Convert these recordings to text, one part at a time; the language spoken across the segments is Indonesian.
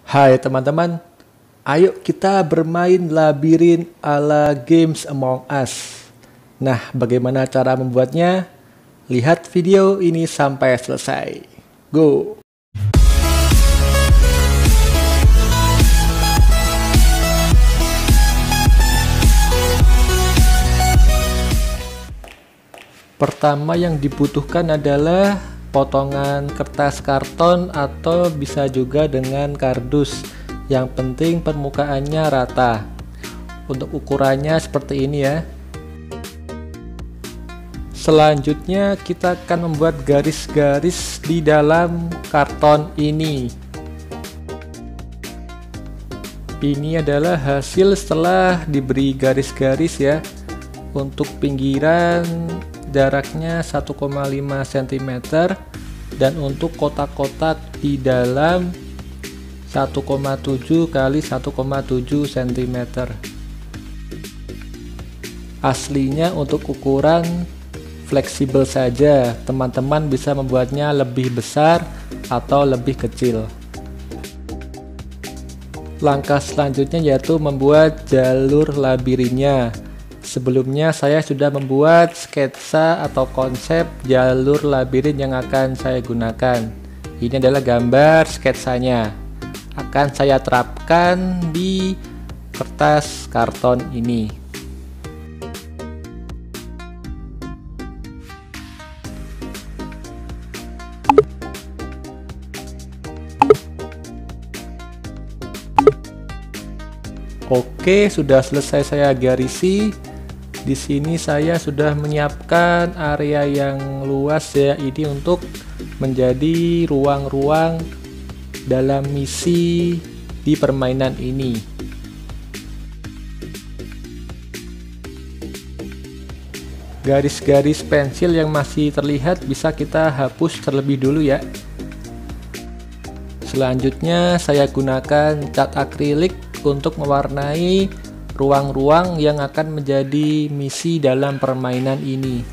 Hai teman-teman, ayo kita bermain labirin ala Games Among Us. Nah, bagaimana cara membuatnya? Lihat video ini sampai selesai. Go! Pertama yang dibutuhkan adalah potongan kertas karton atau bisa juga dengan kardus. Yang penting permukaannya rata. Untuk ukurannya seperti ini ya. Selanjutnya kita akan membuat garis-garis di dalam karton ini. Ini adalah hasil setelah diberi garis-garis ya. Untuk pinggiran jaraknya 1,5 cm dan untuk kotak-kotak di dalam 1,7 kali 1,7 cm. Aslinya untuk ukuran fleksibel saja, teman-teman bisa membuatnya lebih besar atau lebih kecil. Langkah selanjutnya yaitu membuat jalur labirinnya. Sebelumnya saya sudah membuat sketsa atau konsep jalur labirin yang akan saya gunakan. Ini adalah gambar sketsanya. Akan saya terapkan di kertas karton ini. Oke, sudah selesai saya garisi. Di sini saya sudah menyiapkan area yang luas ya, ini untuk menjadi ruang-ruang dalam misi di permainan ini. Garis-garis pensil yang masih terlihat bisa kita hapus terlebih dulu ya. Selanjutnya saya gunakan cat akrilik untuk mewarnai ruang-ruang yang akan menjadi misi dalam permainan ini.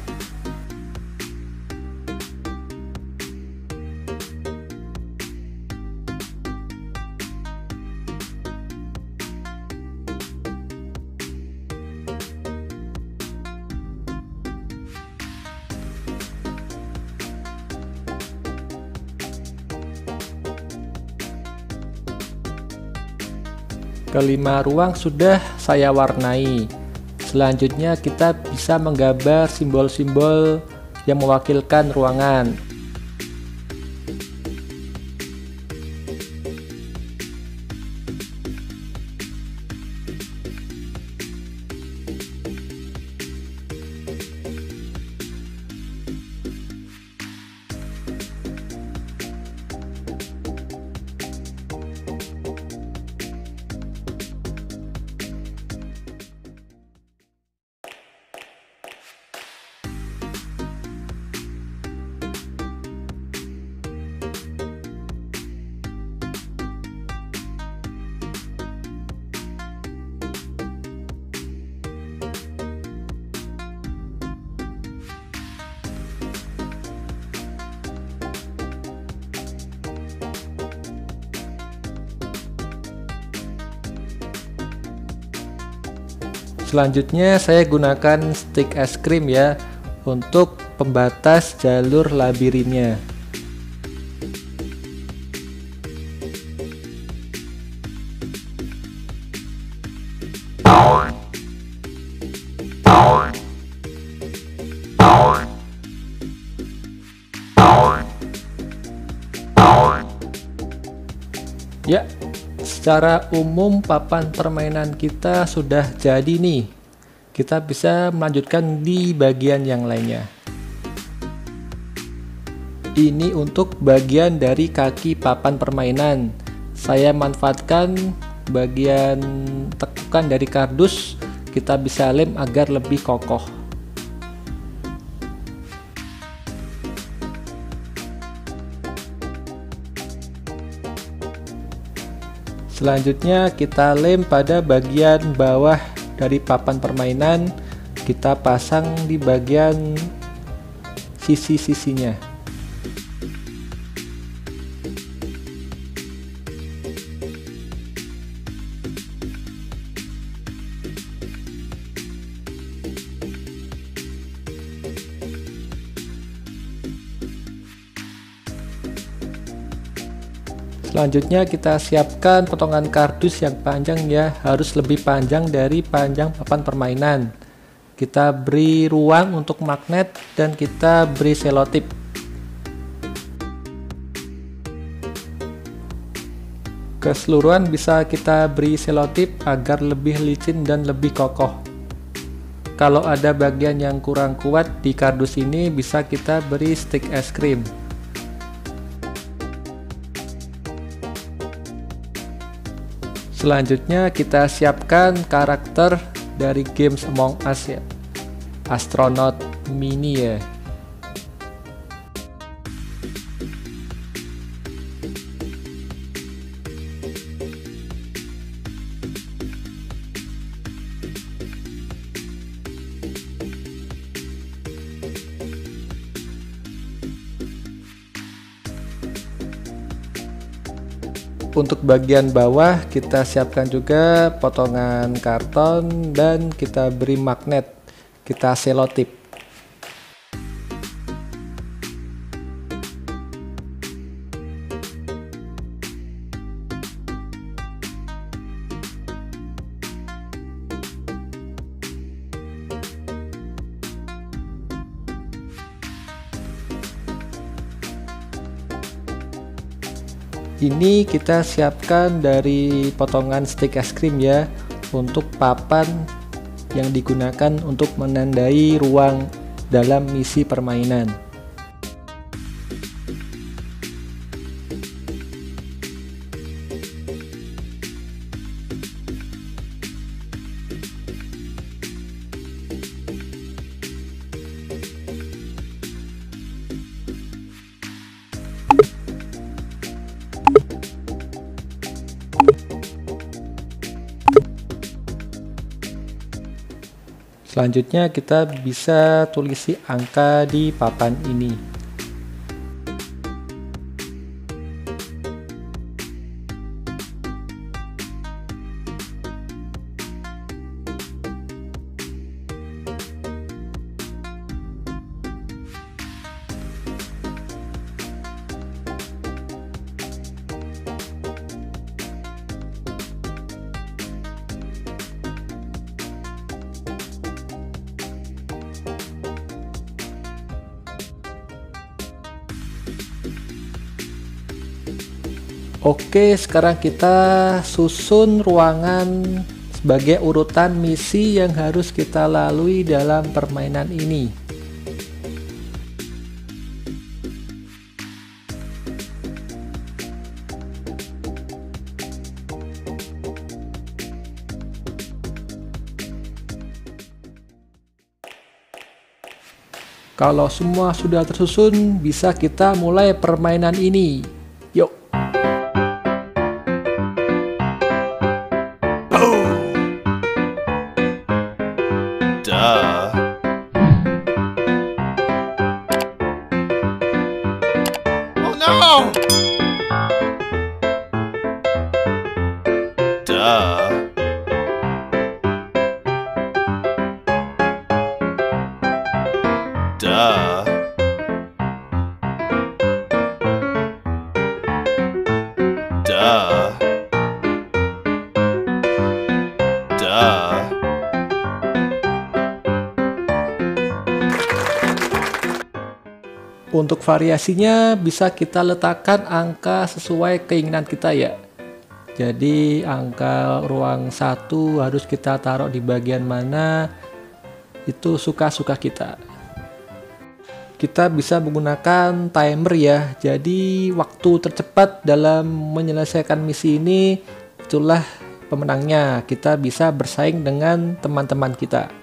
Kelima ruang sudah saya warnai. Selanjutnya kita bisa menggambar simbol-simbol yang mewakilkan ruangan. Selanjutnya saya gunakan stick es krim ya untuk pembatas jalur labirinnya. Ya, secara umum papan permainan kita sudah jadi nih. Kita bisa melanjutkan di bagian yang lainnya. Ini untuk bagian dari kaki papan permainan. Saya manfaatkan bagian tekukan dari kardus. Kita bisa lem agar lebih kokoh. Selanjutnya kita lem pada bagian bawah dari papan permainan, kita pasang di bagian sisi-sisinya. Selanjutnya kita siapkan potongan kardus yang panjang ya, harus lebih panjang dari panjang papan permainan. Kita beri ruang untuk magnet dan kita beri selotip. Keseluruhan bisa kita beri selotip agar lebih licin dan lebih kokoh. Kalau ada bagian yang kurang kuat di kardus ini, bisa kita beri stik es krim. Selanjutnya kita siapkan karakter dari games Among Us ya, Astronaut Mini ya. Untuk bagian bawah kita siapkan juga potongan karton dan kita beri magnet, kita selotip. Ini kita siapkan dari potongan stik es krim ya, untuk papan yang digunakan untuk menandai ruang dalam misi permainan. Selanjutnya kita bisa tulisi angka di papan ini. Oke, sekarang kita susun ruangan sebagai urutan misi yang harus kita lalui dalam permainan ini. Kalau semua sudah tersusun, bisa kita mulai permainan ini. Yuk! Untuk variasinya bisa kita letakkan angka sesuai keinginan kita ya. Jadi angka ruang 1 harus kita taruh di bagian mana, itu suka-suka kita. Kita bisa menggunakan timer ya. Jadi waktu tercepat dalam menyelesaikan misi ini itulah pemenangnya. Kita bisa bersaing dengan teman-teman kita.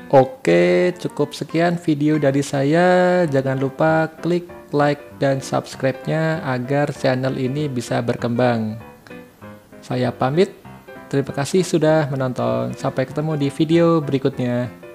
Oke, cukup sekian video dari saya. Jangan lupa klik like dan subscribe-nya agar channel ini bisa berkembang. Saya pamit. Terima kasih sudah menonton. Sampai ketemu di video berikutnya.